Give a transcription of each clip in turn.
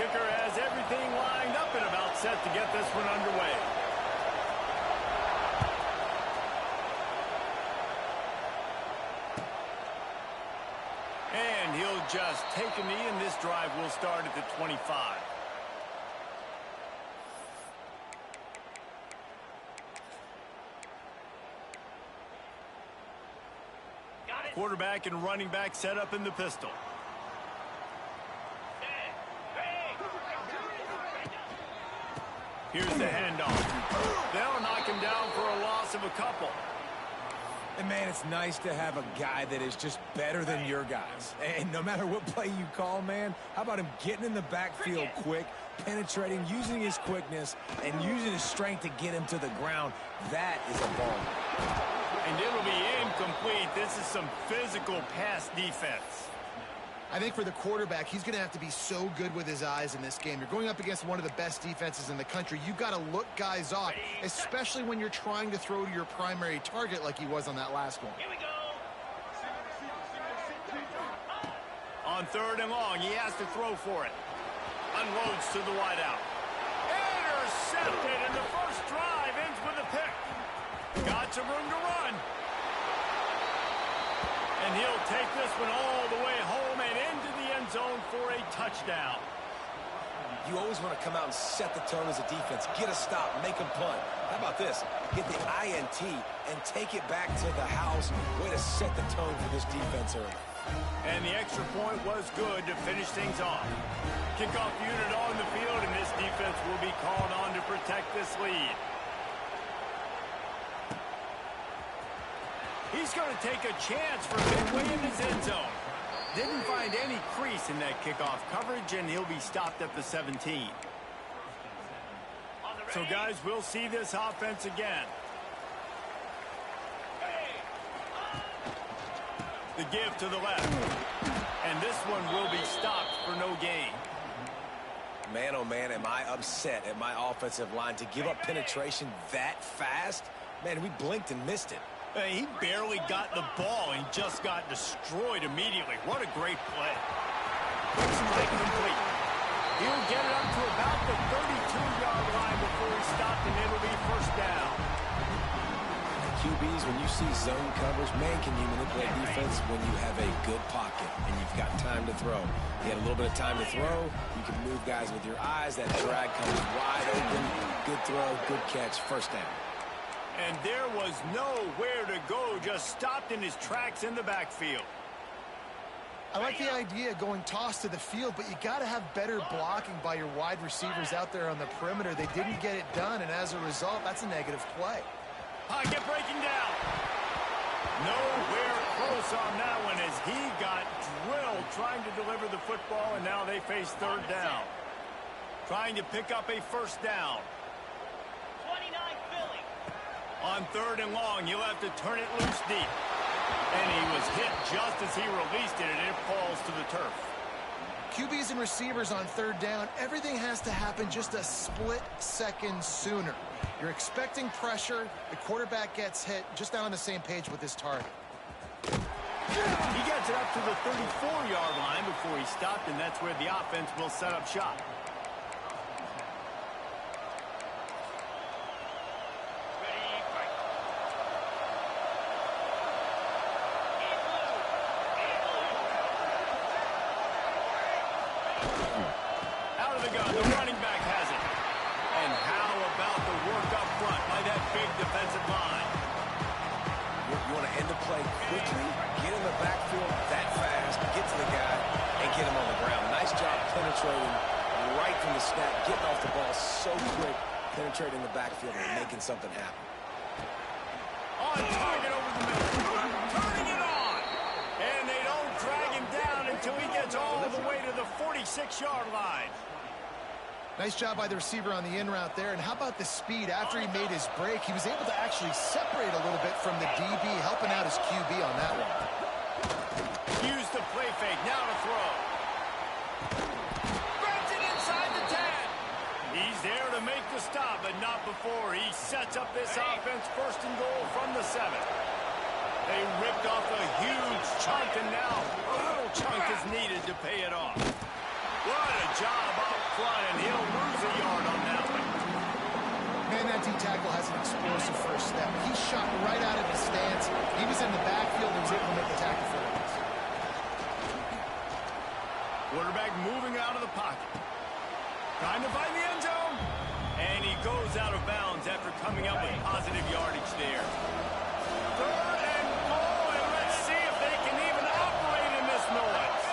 kicker has everything lined up and about set to get this one underway. And he'll just take a knee, and this drive will start at the 25. Quarterback and running back set up in the pistol. Here's the handoff. They'll knock him down for a loss of a couple. And, man, it's nice to have a guy that is just better than your guys. And no matter what play you call, man, how about him getting in the backfield quick, penetrating, using his quickness, and using his strength to get him to the ground. That is a ball. And it'll be incomplete. This is some physical pass defense. I think for the quarterback, he's going to have to be so good with his eyes in this game. You're going up against one of the best defenses in the country. You've got to look guys off, especially when you're trying to throw to your primary target like he was on that last one. Here we go. On 3rd and long, he has to throw for it. Unloads to the wideout. Intercepted, and the first drive ends with a pick. Got some room to run. And he'll take this one all the way home and into the end zone for a touchdown. You always want to come out and set the tone as a defense. Get a stop, make them punt. How about this? Get the INT and take it back to the house. Way to set the tone for this defense early. And the extra point was good to finish things off. Kickoff unit on the field, and this defense will be called on to protect this lead. He's going to take a chance for midway in his end zone. Didn't find any crease in that kickoff coverage, and he'll be stopped at the 17. So, guys, we'll see this offense again. The give to the left. And this one will be stopped for no gain. Man, oh, man, am I upset at my offensive line to give up penetration that fast? Man, we blinked and missed it. He barely got the ball and just got destroyed immediately. What a great play. Looks like complete. He'll get it up to about the 32-yard line before he's stopped, and it'll be first down. QBs, when you see zone coverage, man, can you manipulate defense when you have a good pocket and you've got time to throw. You had a little bit of time to throw. You can move guys with your eyes. That drag comes wide open. Good throw, good catch, first down. And there was nowhere to go, just stopped in his tracks in the backfield. I like the idea of going toss to the field, but you got to have better blocking by your wide receivers out there on the perimeter. They didn't get it done, and as a result, that's a negative play. Pocket breaking down. Nowhere close on that one as he got drilled trying to deliver the football, and now they face 3rd down. Trying to pick up a first down. On 3rd and long, he'll have to turn it loose deep. And he was hit just as he released it, and it falls to the turf. QBs and receivers on 3rd down, everything has to happen just a split second sooner. You're expecting pressure, the quarterback gets hit, just not on the same page with his target. He gets it up to the 34-yard line before he stopped, and that's where the offense will set up shop. Out of the gun, the running back has it. And how about the work up front by that big defensive line? You want to end the play quickly, get in the backfield that fast, get to the guy, and get him on the ground. Nice job penetrating right from the snap, getting off the ball so quick, penetrating the backfield and making something happen. On target over the middle. Turning it on. And they don't drag him down until he gets all the way to the 46-yard line. Nice job by the receiver on the in route there. And how about the speed after he made his break? He was able to actually separate a little bit from the DB, helping out his QB on that one. Use the play fake. Now to throw. Grabs it inside the 10. He's there to make the stop, but not before he sets up this offense 1st and goal from the 7. They ripped off a huge chunk, and now a little chunk is needed to pay it off. What a job up front, and he'll lose a yard on that one. Man, that D-tackle has an explosive first step. He shot right out of his stance. He was in the backfield and was able to make the tackle for him. Quarterback moving out of the pocket. Trying to find the end zone. And he goes out of bounds after coming up with positive yardage there. Third and goal, and let's see if they can even operate in this noise.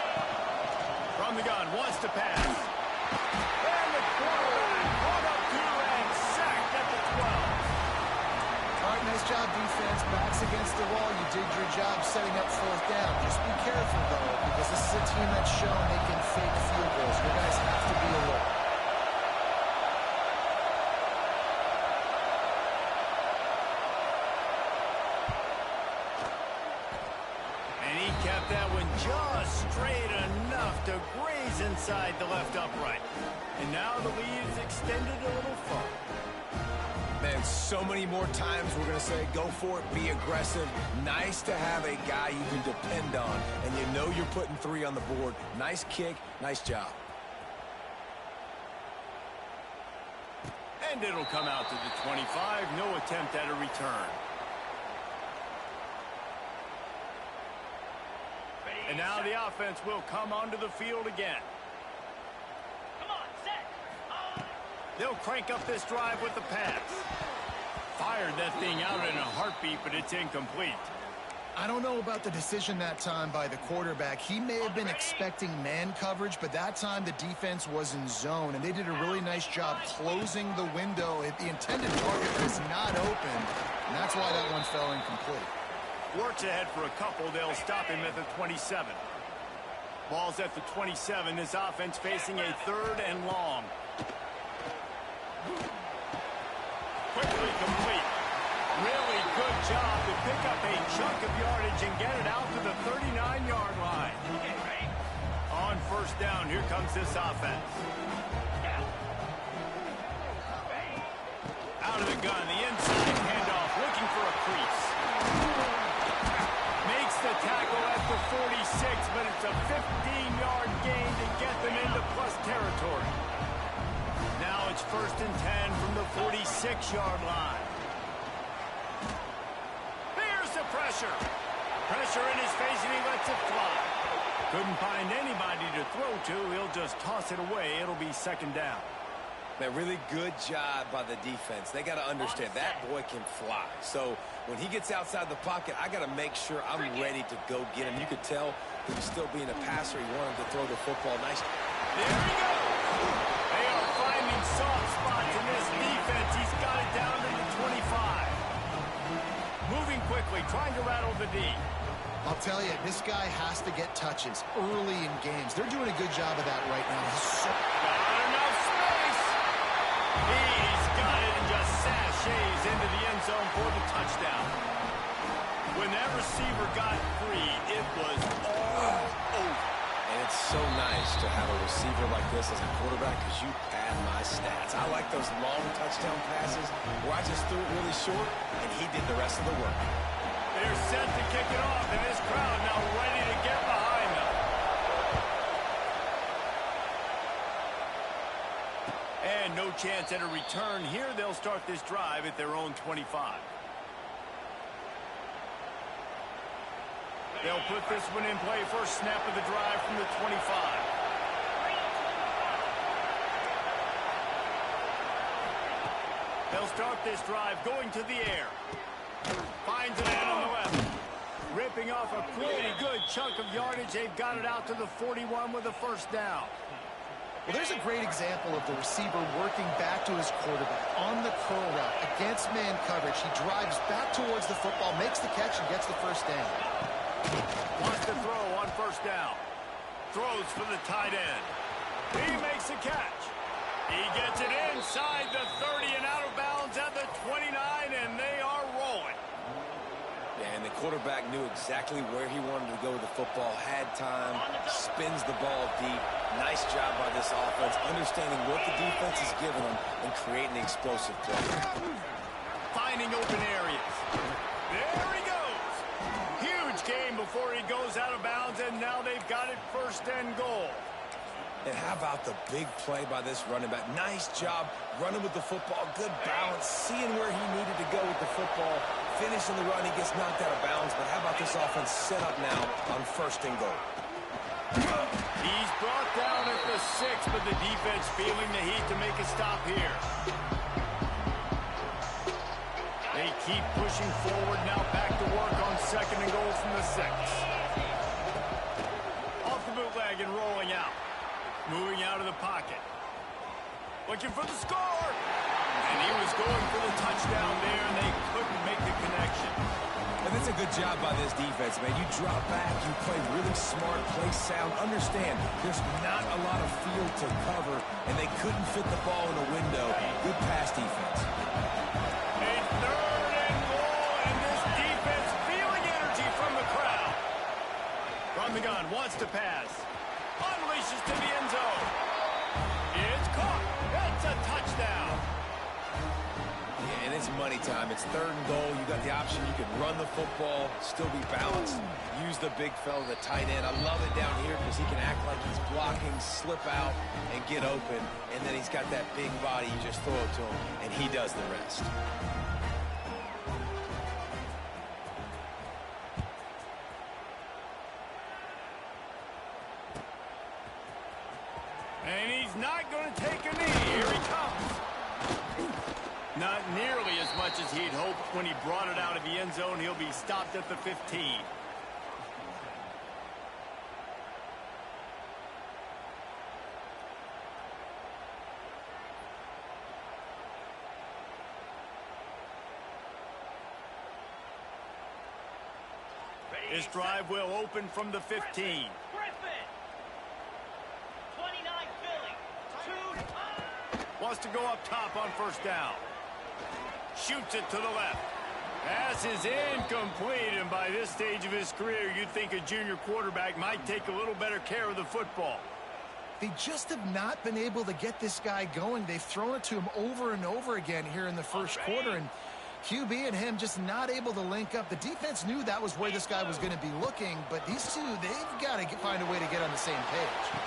From the gun, wants to pass. And the quarterback caught up to and sacked at the 12. All right, nice job, defense. Backs against the wall. You did your job setting up fourth down. Just be careful, though, because this is a team that's shown they can fake field goals. You guys have to be alert. And he kept that one just straight enough to graze inside the left upright. And now the lead is extended a little further. Man, so many more times we're going to say, go for it, be aggressive. Nice to have a guy you can depend on, and you know you're putting 3 on the board. Nice kick, nice job. And it'll come out to the 25. No attempt at a return. And now the offense will come onto the field again. Come on, set. They'll crank up this drive with the pass. Fired that thing out in a heartbeat, but it's incomplete. I don't know about the decision that time by the quarterback. He may have been expecting man coverage, but that time the defense was in zone, and they did a really nice job closing the window. The intended target was not open, and that's why that one fell incomplete. Works ahead for a couple. They'll stop him at the 27. Ball's at the 27. This offense facing a 3rd and long. Quickly complete. Really good job to pick up a chunk of yardage and get it out to the 39-yard line. On first down, here comes this offense. Out of the gun, the inside handoff, looking for a crease. Makes the tackle at the 46, but it's a 15-yard gain to get them into plus territory. Now it's 1st and 10 from the 46-yard line. Here's the pressure. Pressure in his face, and he lets it fly. Couldn't find anybody to throw to. He'll just toss it away. It'll be 2nd down. Man, really good job by the defense. They got to understand that boy can fly. So when he gets outside the pocket, I got to make sure I'm ready to go get him. You could tell he was still being a passer. He wanted to throw the football. Nice. There he goes. They are finding soft spots in this defense. He's got it down to the 25. Moving quickly, trying to rattle the D. I'll tell you, this guy has to get touches early in games. They're doing a good job of that right now. He's so... Got enough space. He's got it and just sashays into the end zone for the touchdown. When that receiver got free, it was all over. And it's so nice to have a receiver like this as a quarterback because you pad my stats. I like those long touchdown passes where I just threw it really short and he did the rest of the work. They're set to kick it off, and this crowd now ready to get behind them. And no chance at a return here. They'll start this drive at their own 25. They'll put this one in play. First snap of the drive from the 25. They'll start this drive going to the air. Finds a man on the left. Ripping off a pretty good chunk of yardage. They've got it out to the 41 with a 1st down. Well, there's a great example of the receiver working back to his quarterback on the curl route against man coverage. He drives back towards the football, makes the catch, and gets the 1st down. Wants to throw on 1st down. Throws for the tight end. He makes the catch. He gets it inside the 30 and out of bounds at the 29, and they are rolling. Yeah, and the quarterback knew exactly where he wanted to go with the football, had time, spins the ball deep. Nice job by this offense, understanding what the defense is giving them and creating the explosive play. Finding open areas. There he goes. Huge game before he goes out of bounds, and now they've got it 1st and goal. And how about the big play by this running back? Nice job running with the football. Good balance, seeing where he needed to go with the football. Finishing the run, he gets knocked out of bounds. But how about this offense set up now on 1st and goal? He's brought down at the 6, but the defense feeling the heat to make a stop here. They keep pushing forward now, back to work on 2nd and goal from the 6. Off the bootleg and rolling out. Moving out of the pocket. Looking for the score! And he was going for the touchdown there, and they couldn't make the connection. And that's a good job by this defense, man. You drop back, you play really smart, play sound. Understand, there's not a lot of field to cover, and they couldn't fit the ball in the window. Good pass defense. A 3rd and goal, and this defense feeling energy from the crowd. From the gun, wants to pass. Unleashes to the end zone. It's caught. It's a touchdown. Yeah, and it's money time. It's 3rd and goal. You got the option. You can run the football, still be balanced. Use the big fella, the tight end. I love it down here because he can act like he's blocking, slip out, and get open. And then he's got that big body. You just throw it to him, and he does the rest. And he's not going to take a knee. Here he comes. Not nearly as much as he'd hoped when he brought it out of the end zone. He'll be stopped at the 15. This drive will open from the 15. Wants to go up top on 1st down. Shoots it to the left. Pass is incomplete, and by this stage of his career, you'd think a junior quarterback might take a little better care of the football. They just have not been able to get this guy going. They've thrown it to him over and over again here in the 1st quarter, and QB and him just not able to link up. The defense knew that was where this guy was going to be looking, but these two, they've got to find a way to get on the same page.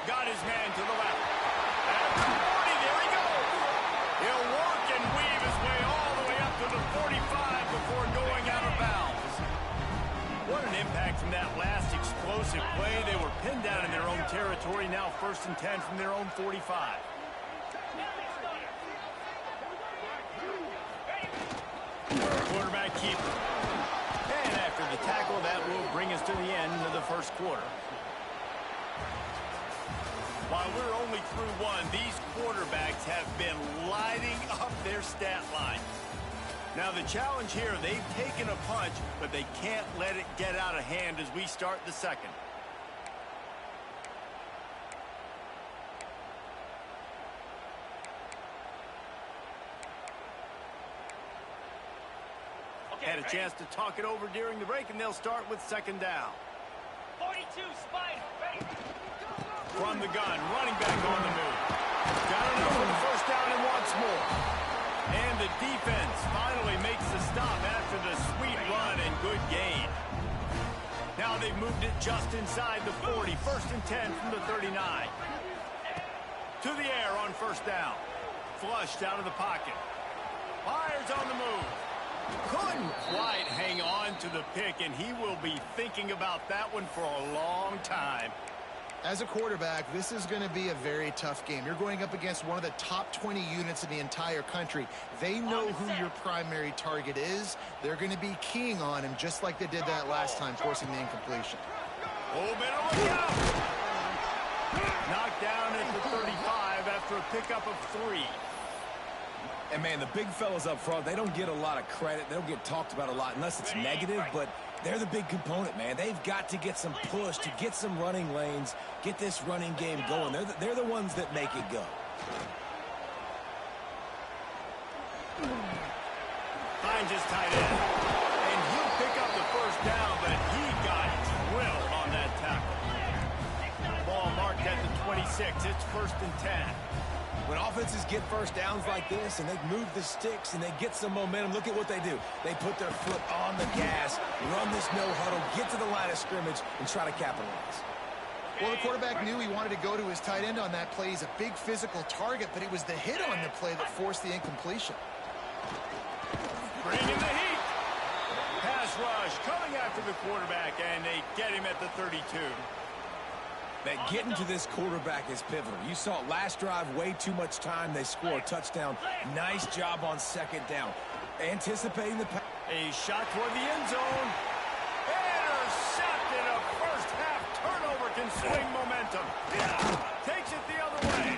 Got his man to the left. At the 40, there he goes. He'll work and weave his way all the way up to the 45 before going out of bounds. What an impact from that last explosive play. They were pinned down in their own territory. Now 1st and 10 from their own 45. Quarterback keeper. And after the tackle, that will bring us to the end of the 1st quarter. While we're only through 1, these quarterbacks have been lighting up their stat line. Now the challenge here, they've taken a punch, but they can't let it get out of hand as we start the 2nd. Had a chance to talk it over during the break, and they'll start with 2nd down. 42, Spike, ready. From the gun, running back on the move. Got enough for the 1st down and wants more. And the defense finally makes the stop after the sweet run and good gain. Now they've moved it just inside the 40. 1st and 10 from the 39. To the air on 1st down. Flushed out of the pocket. Fires on the move. Couldn't quite hang on to the pick, and he will be thinking about that one for a long time. As a quarterback, this is going to be a very tough game. You're going up against one of the top 20 units in the entire country. They know who your primary target is. They're going to be keying on him just like they did that last time, forcing the incompletion. Oh, better look out! Knocked down at the 35 after a pickup of 3. And, man, the big fellas up front, they don't get a lot of credit. They don't get talked about a lot unless it's negative, but they're the big component, man. They've got to get some push, to get some running lanes, get this running game going. They're the ones that make it go. Finds his tight end. And he'll pick up the 1st down, but he got drilled on that tackle. Ball marked at the 26. It's 1st and 10. When offenses get 1st downs like this and they move the sticks and they get some momentum, look at what they do. They put their foot on the gas, run this no huddle, get to the line of scrimmage, and try to capitalize. Well, the quarterback knew he wanted to go to his tight end on that play. He's a big physical target, but it was the hit on the play that forced the incompletion. Bringing the heat. Pass rush coming after the quarterback, and they get him at the 32. That getting to this quarterback is pivotal. You saw it last drive, way too much time. They score a touchdown. Nice job on second down. Anticipating the pass. A shot toward the end zone. Intercepted. A first half turnover can swing momentum. Takes it the other way.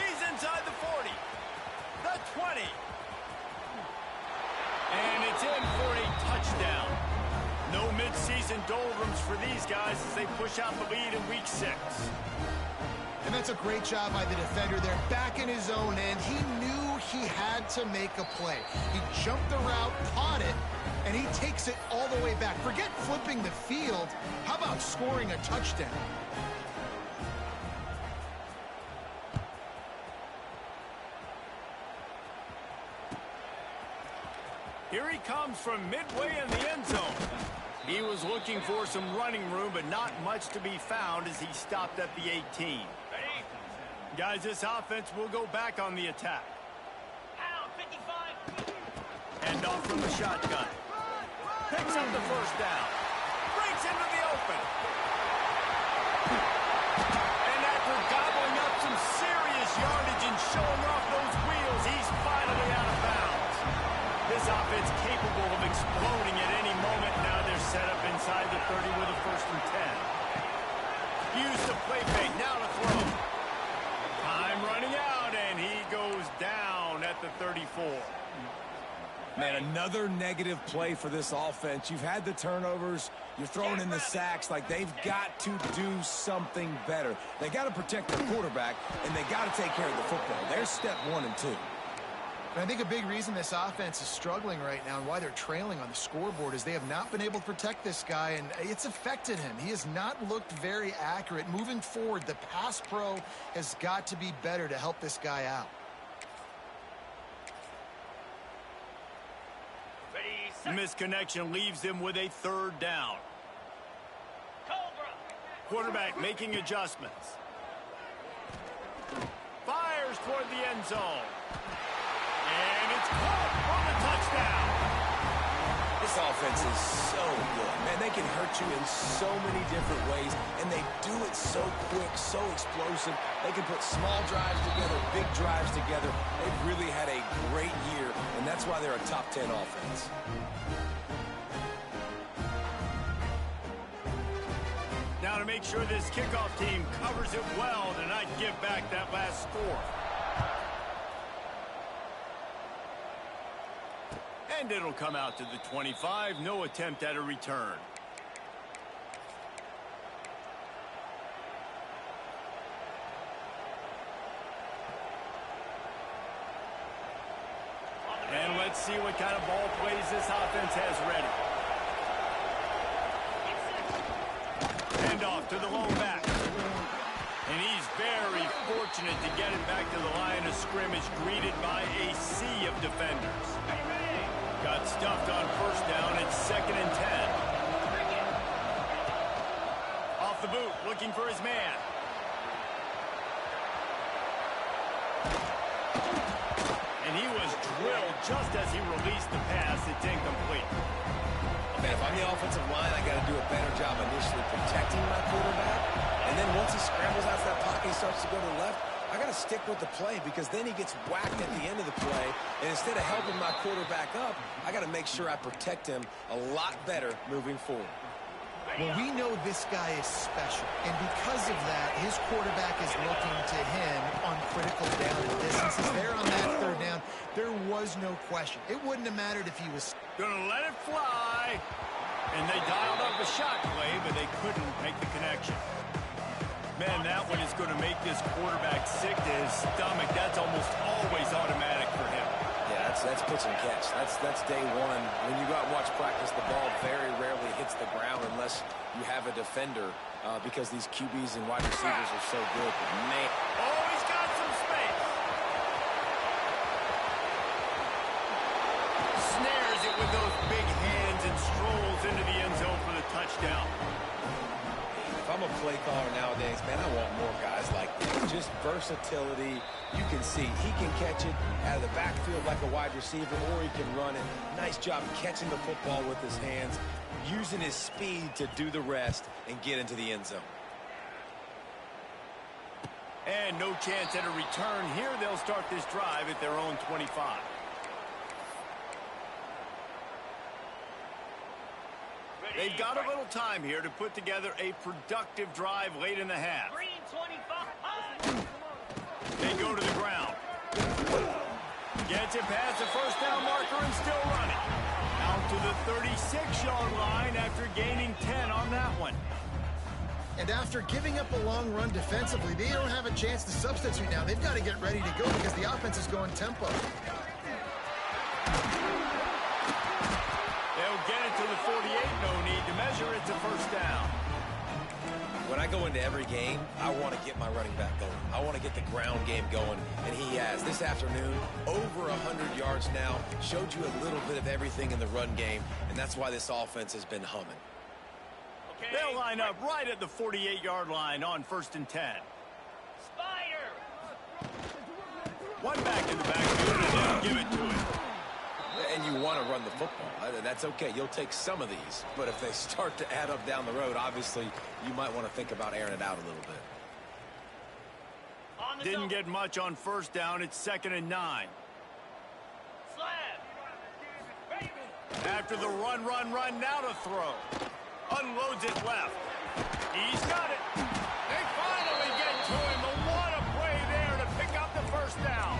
He's inside the 40. The 20. And it's in for a touchdown. No midseason doldrums for these guys as they push out the lead in week 6. And that's a great job by the defender there, back in his own end. He knew he had to make a play. He jumped the route, caught it, and he takes it all the way back. Forget flipping the field. How about scoring a touchdown? Here he comes from midway in the end zone. He was looking for some running room, but not much to be found as he stopped at the 18. Guys, this offense will go back on the attack. Pound, 55. Hand off from the shotgun. Picks up the first down. Breaks into the open. And after gobbling up some serious yardage and showing off those wheels, he's finally out of bounds. This offense capable of exploding at any moment. Now they're set up inside the 30 with a 1st and 10. Used the play fake, now to throw. Time running out, and he goes down at the 34. Man, another negative play for this offense. You've had the turnovers. You're throwing in the sacks. Like, they've got to do something better. They got to protect their quarterback, and they got to take care of the football. There's step 1 and 2. And I think a big reason this offense is struggling right now and why they're trailing on the scoreboard is they have not been able to protect this guy, and it's affected him. He has not looked very accurate. Moving forward, the pass pro has got to be better to help this guy out. Misconnection leaves him with a 3rd down. Cobra. Quarterback making adjustments. Fires toward the end zone. And it's caught for the touchdown. This offense is so good. Man, they can hurt you in so many different ways, and they do it so quick, so explosive. They can put small drives together, big drives together. They've really had a great year, and that's why they're a top 10 offense. Now to make sure this kickoff team covers it well to not give back that last score. And it'll come out to the 25. No attempt at a return. And let's see what kind of ball plays this offense has ready. Hand off to the lone back. And he's very fortunate to get it back to the line of scrimmage, greeted by a sea of defenders. Got stuffed on 1st down. It's 2nd and 10. Off the boot, looking for his man. And he was drilled just as he released the pass. It's incomplete. Man, if I'm the offensive line, I got to do a better job initially protecting my quarterback. And then once he scrambles out of that pocket, he starts to go to the left, I got to stick with the play because then he gets whacked at the end of the play. And instead of helping my quarterback up, I got to make sure I protect him a lot better moving forward. Well, we know this guy is special, and because of that, his quarterback is looking to him on critical down and distances. There on that 3rd down, there was no question. It wouldn't have mattered if he was Gonna let it fly. And they dialed up a shot play, but they couldn't make the connection. Man, that one is going to make this quarterback sick to his stomach. That's almost always automatic for him. Yeah, that's pitch and catch. That's day 1. When you go out and watch practice, the ball very rarely hits the ground unless you have a defender because these QBs and wide receivers are so good. But man. Oh, he's got some space. Snares it with those big hands, and strolls into the end zone for the touchdown. If I'm a play caller nowadays, man, I want more guys like this. Just versatility. You can see he can catch it out of the backfield like a wide receiver, or he can run it. Nice job catching the football with his hands, using his speed to do the rest and get into the end zone. And no chance at a return here. They'll start this drive at their own 25. They've got a little time here to put together a productive drive late in the half. Green 25. They go to the ground. Gets it past the first down marker and still running. Out to the 36-yard line after gaining 10 on that one. And after giving up a long run defensively, they don't have a chance to substitute now. They've got to get ready to go because the offense is going tempo. They'll get it to the 48. No need to measure. It's a first down. When I go into every game, I want to get my running back going. I want to get the ground game going, and he has. This afternoon, over 100 yards now, showed you a little bit of everything in the run game, and that's why this offense has been humming. Okay. They'll line up right at the 48-yard line on 1st and 10. Spider. One back in the backfield, and they'll give it to him. And you want to run the football. That's okay. You'll take some of these. But if they start to add up down the road, obviously, you might want to think about airing it out a little bit. On the Didn't double. get much on 1st down. It's 2nd and 9. Slab. After the run, now to throw. Unloads it left. He's got it. They finally get to him. But what a play there to pick up the first down.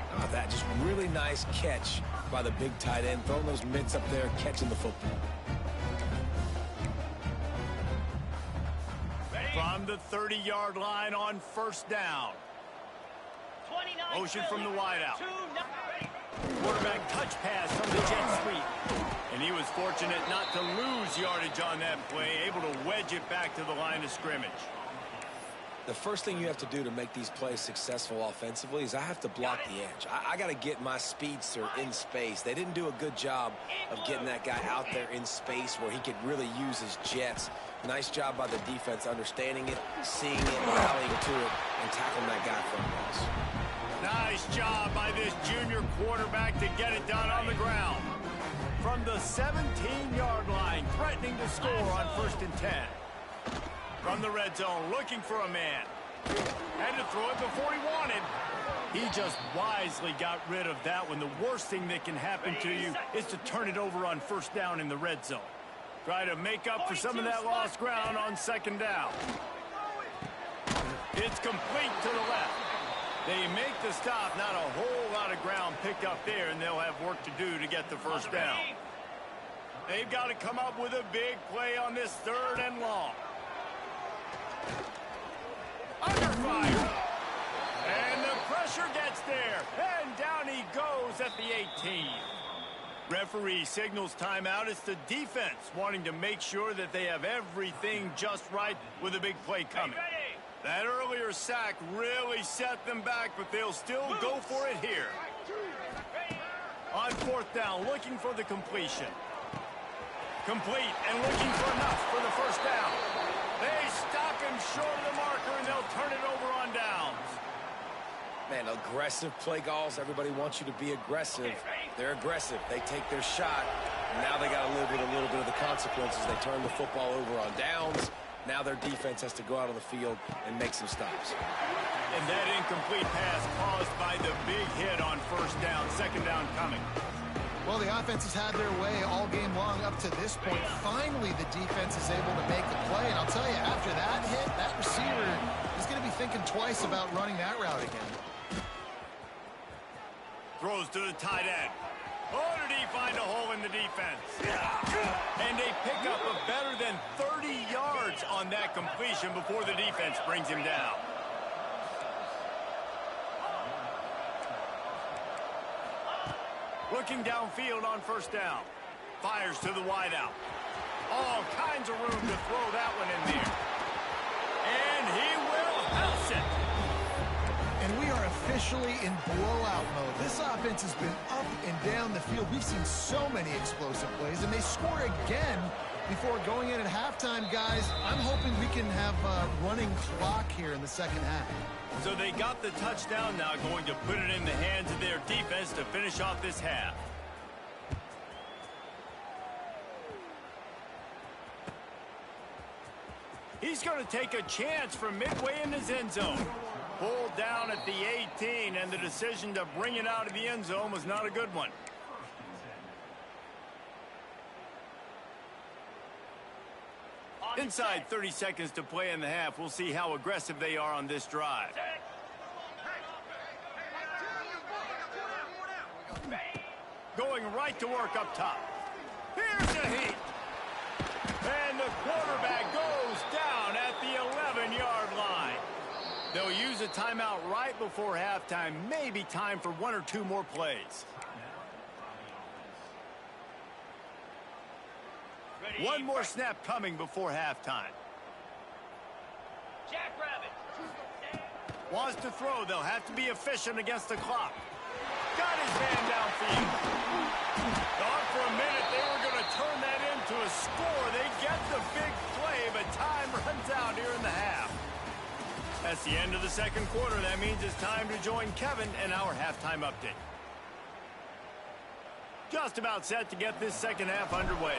How about that? Just really nice catch by the big tight end. Throwing those mitts up there, catching the football. From the 30-yard line on 1st down. 29. Motion from the wideout. 2-9. Quarterback touch pass from the jet sweep. And he was fortunate not to lose yardage on that play, able to wedge it back to the line of scrimmage. The first thing you have to do to make these plays successful offensively is I have to block the edge. I got to get my speedster in space. They didn't do a good job of getting that guy out there in space where he could really use his jets. Nice job by the defense understanding it, seeing it, rallying to it, and tackling that guy from across. Nice job by this junior quarterback to get it done on the ground. From the 17-yard line, threatening to score on 1st and 10. From the red zone, looking for a man. Had to throw it before he wanted. He just wisely got rid of that one. The worst thing that can happen to you is to turn it over on 1st down in the red zone. Try to make up for some of that lost ground on 2nd down. It's complete to the left. They make the stop, not a whole lot of ground picked up there, and they'll have work to do to get the first down. They've got to come up with a big play on this 3rd and long. Under fire. And the pressure gets there. And down he goes at the 18. Referee signals timeout. It's the defense wanting to make sure that they have everything just right with a big play coming. That earlier sack really set them back, but they'll still go for it here. On 4th down, looking for the completion. Complete and looking for enough for the first down. They stop him short of the marker, and they'll turn it over on downs. Man, aggressive play calls. Everybody wants you to be aggressive. They're aggressive. They take their shot. Now they got to live with a little bit of the consequences. They turn the football over on downs. Now their defense has to go out on the field and make some stops. And that incomplete pass caused by the big hit on 1st down. 2nd down coming. Well, the offense has had their way all game long up to this point. Finally, the defense is able to make the play. And I'll tell you, after that hit, that receiver is going to be thinking twice about running that route again. Throws to the tight end. Oh, did he find a hole in the defense? And they pick up a better than 30 yards on that completion before the defense brings him down. Looking downfield on 1st down. Fires to the wideout. All kinds of room to throw that one in there. And he will house it. And we are officially in blowout mode. This offense has been up and down the field. We've seen so many explosive plays, and they score again before going in at halftime, guys. I'm hoping we can have a running clock here in the second half. So they got the touchdown now, going to put it in the hands of their defense to finish off this half. He's going to take a chance from midway in his end zone. Pulled down at the 18, and the decision to bring it out of the end zone was not a good one. Inside 30 seconds to play in the half. We'll see how aggressive they are on this drive. Going right to work up top. Here's the heat. And the quarterback goes down at the 11-yard line. They'll use a timeout right before halftime. Maybe time for one or two more plays. One more snap coming before halftime. Jackrabbit. Wants to throw. They'll have to be efficient against the clock. Got his man downfield. Thought for a minute they were going to turn that into a score. They get the big play, but time runs out here in the half. That's the end of the second quarter. That means it's time to join Kevin in our halftime update. Just about set to get this second half underway.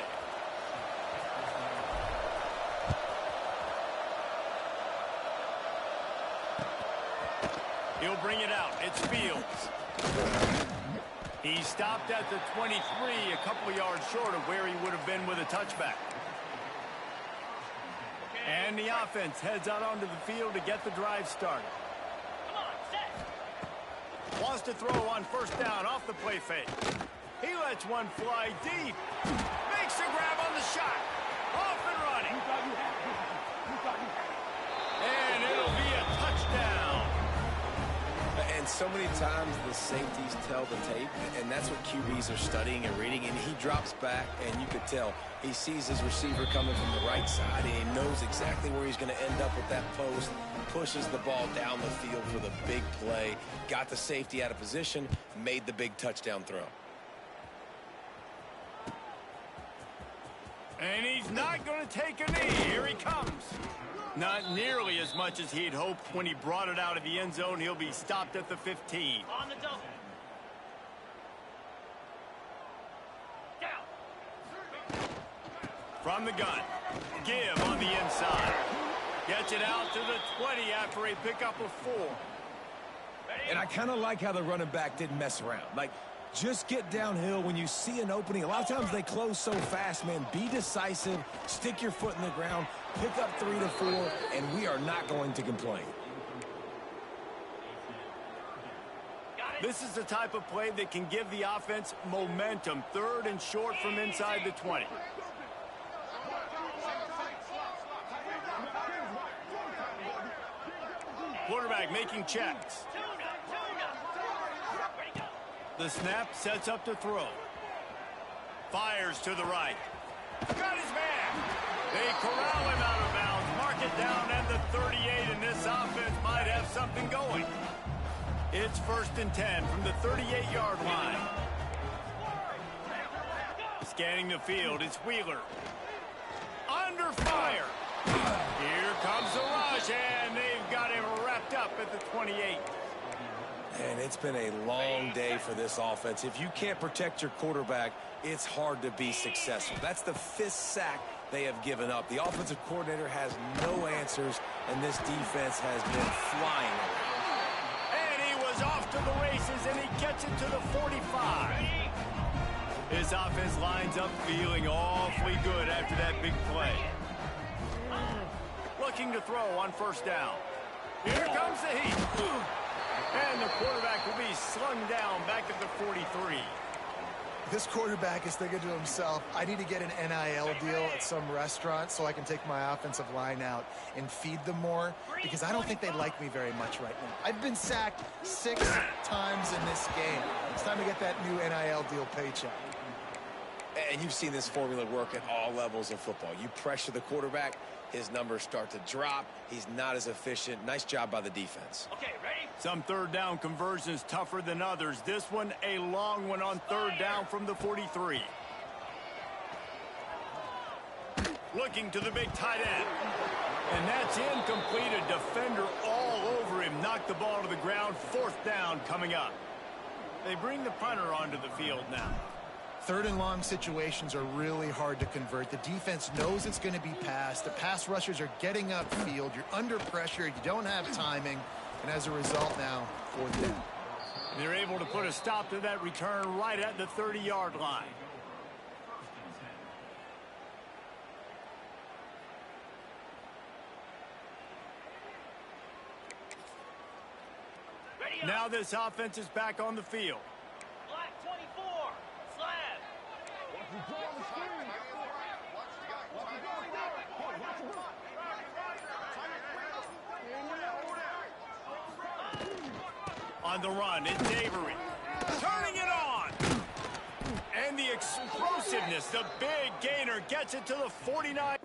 He'll bring it out. It's Fields. He stopped at the 23, a couple yards short of where he would have been with a touchback. And the offense heads out onto the field to get the drive started. Come on, set. Wants to throw on first down off the play fake. He lets one fly deep. Makes the grab on the shot. Off and running. And it'll be a touchdown. And so many times the safeties tell the tape, and that's what QBs are studying and reading, and he drops back, and you could tell he sees his receiver coming from the right side, and he knows exactly where he's going to end up with that post, pushes the ball down the field for the big play, got the safety out of position, made the big touchdown throw. And he's not going to take a knee. Here he comes. Not nearly as much as he'd hoped when he brought it out of the end zone. He'll be stopped at the 15. On the double. Down. From the gun. Give on the inside. Gets it out to the 20 after a pickup of 4. And I kind of like how the running back didn't mess around. Like, just get downhill when you see an opening. A lot of times they close so fast, man. Be decisive, stick your foot in the ground, pick up 3 to 4, and we are not going to complain. This is the type of play that can give the offense momentum. Third and short from inside the 20. Quarterback making checks. The snap sets up to throw. Fires to the right. Got his man. They corral him out of bounds. Mark it down at the 38, and this offense might have something going. It's 1st and 10 from the 38-yard line. Scanning the field, it's Wheeler. Under fire. Here comes the rush, and they've got him wrapped up at the 28. And it's been a long day for this offense. If you can't protect your quarterback, it's hard to be successful. That's the 5th sack they have given up. The offensive coordinator has no answers, and this defense has been flying around. And he was off to the races, and he gets it to the 45. His offense lines up feeling awfully good after that big play. Looking to throw on first down. Here comes the heat. And the quarterback will be slung down back at the 43. This quarterback is thinking to himself, I need to get an NIL deal at some restaurant so I can take my offensive line out and feed them more, because I don't think they like me very much right now. I've been sacked 6 times in this game. It's time to get that new NIL deal paycheck. And you've seen this formula work at all levels of football. You pressure the quarterback, his numbers start to drop. He's not as efficient. Nice job by the defense. Okay, ready? Some third down conversions tougher than others. This one a long one on third down from the 43. Looking to the big tight end. And that's incomplete. A defender all over him. Knocked the ball to the ground. Fourth down coming up. They bring the punter onto the field now. Third and long situations are really hard to convert. The defense knows it's going to be passed. The pass rushers are getting upfield. You're under pressure. You don't have timing. And as a result now, fourth down. They're able to put a stop to that return right at the 30-yard line. Ready up. Now this offense is back on the field. Black 24. Slab. On the run, it's Avery. Turning it on. And the explosiveness, the big gainer gets it to the 49.